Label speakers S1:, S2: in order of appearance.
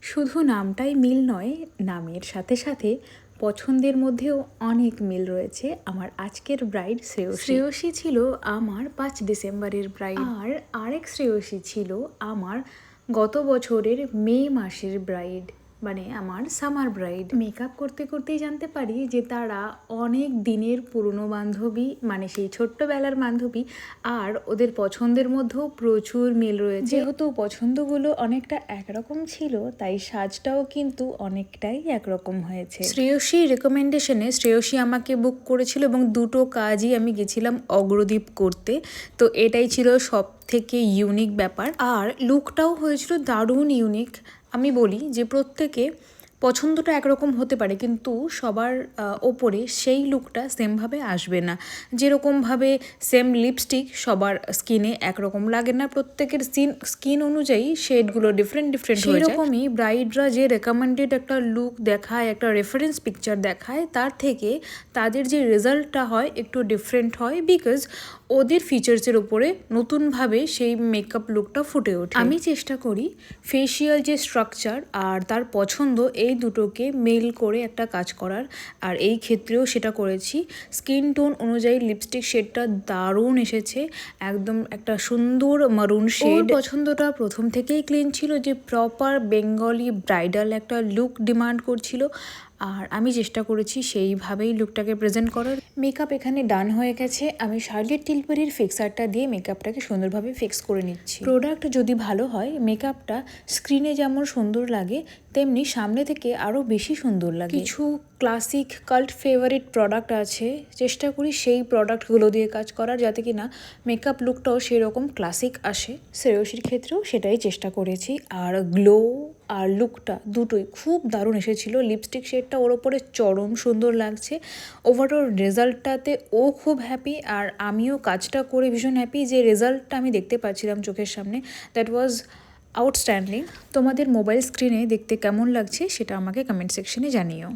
S1: শুধু নামটাই মিল নয়, নামের সাথে সাথে পছন্দের মধ্যেও অনেক মিল রয়েছে। আমার আজকের ব্রাইড শ্রেয়সী ছিল আমার 5 ডিসেম্বরের ব্রাইড, আর আরেক শ্রেয়সী ছিল আমার গত বছরের মে মাসের ব্রাইড, মানে আমার সামার ব্রাইড। মেকআপ করতে করতেই জানতে পারি যে তারা অনেক দিনের পুরনো বান্ধবী, মানে সেই ছোট্টবেলার বান্ধবী, আর ওদের পছন্দের মধ্যেও প্রচুর মিল রয়েছে। যেহেতু পছন্দগুলো অনেকটা একরকম ছিল, তাই সাজটাও কিন্তু অনেকটাই একরকম হয়েছে। শ্রেয়সীর রেকমেন্ডেশনে শ্রেয়সী আমাকে বুক করেছিল এবং দুটো কাজই আমি গেছিলাম অগ্রদীপ করতে, তো এটাই ছিল সব থেকে ইউনিক ব্যাপার। আর লুকটাও হয়েছিল দারুণ ইউনিক। আমি বলি যে প্রত্যেকে পছন্দটা একরকম হতে পারে, কিন্তু সবার ওপরে সেই লুকটা সেমভাবে আসবে না। যেরকমভাবে সেম লিপস্টিক সবার স্কিনে একরকম লাগে না, প্রত্যেকের স্কিন অনুযায়ী শেডগুলো ডিফারেন্ট হয়ে যায়। সেরকমই ব্রাইডরা যে রেকমেন্ডেড একটা লুক দেখায়, একটা রেফারেন্স পিকচার দেখায়, তার থেকে তাদের যে রেজাল্টটা হয় একটু ডিফারেন্ট হয়, বিকজ ওদের ফিচার্সের উপরে নতুনভাবে সেই মেকআপ লুকটা ফুটে ওঠে। আমি চেষ্টা করি ফেসিয়াল যে স্ট্রাকচার আর তার পছন্দ, এই দুটোকে মেল করে একটা কাজ করার, আর এই ক্ষেত্রেও সেটা করেছি। স্কিন টোন অনুযায়ী লিপস্টিক শেডটা দারুণ এসেছে, একদম একটা সুন্দর মারুন শেড। পছন্দটা প্রথম থেকেই ক্লিন ছিল যে প্রপার বেঙ্গলি ব্রাইডাল একটা লুক ডিমান্ড করছিল, আর আমি চেষ্টা করেছি সেইভাবেই লুকটাকে প্রেজেন্ট করার। মেকআপ এখানে ডান হয়ে গেছে, আমি শার্লেট টিলবারির ফিক্সারটা দিয়ে মেকআপটাকে সুন্দরভাবে ফিক্স করে নিচ্ছি। প্রোডাক্ট যদি ভালো হয়, মেকআপটা স্ক্রিনে যেমন সুন্দর লাগে তেমনি সামনে থেকে আরও বেশি সুন্দর লাগে। কিছু ক্লাসিক কাল্ট ফেভারিট প্রোডাক্ট আছে, চেষ্টা করি সেই প্রোডাক্টগুলো দিয়ে কাজ করার, যাতে কিনা মেকআপ লুকটাও সেরকম ক্লাসিক আসে। শ্রেয়সীর ক্ষেত্রেও সেটাই চেষ্টা করেছি, আর গ্লো আর লুকটা দুটোই খুব দারুণ এসেছিল। লিপস্টিক শেডটা ওর ওপরে চরম সুন্দর লাগছে। ওভারঅল রেজাল্টটাতে ও খুব হ্যাপি, আর আমিও কাজটা করে ভীষণ হ্যাপি যে রেজাল্টটা আমি দেখতে পাচ্ছিলাম চোখের সামনে। That was outstanding. তোমাদের মোবাইল স্ক্রিনে দেখতে কেমন লাগছে সেটা আমাকে কমেন্ট সেকশনে জানিও।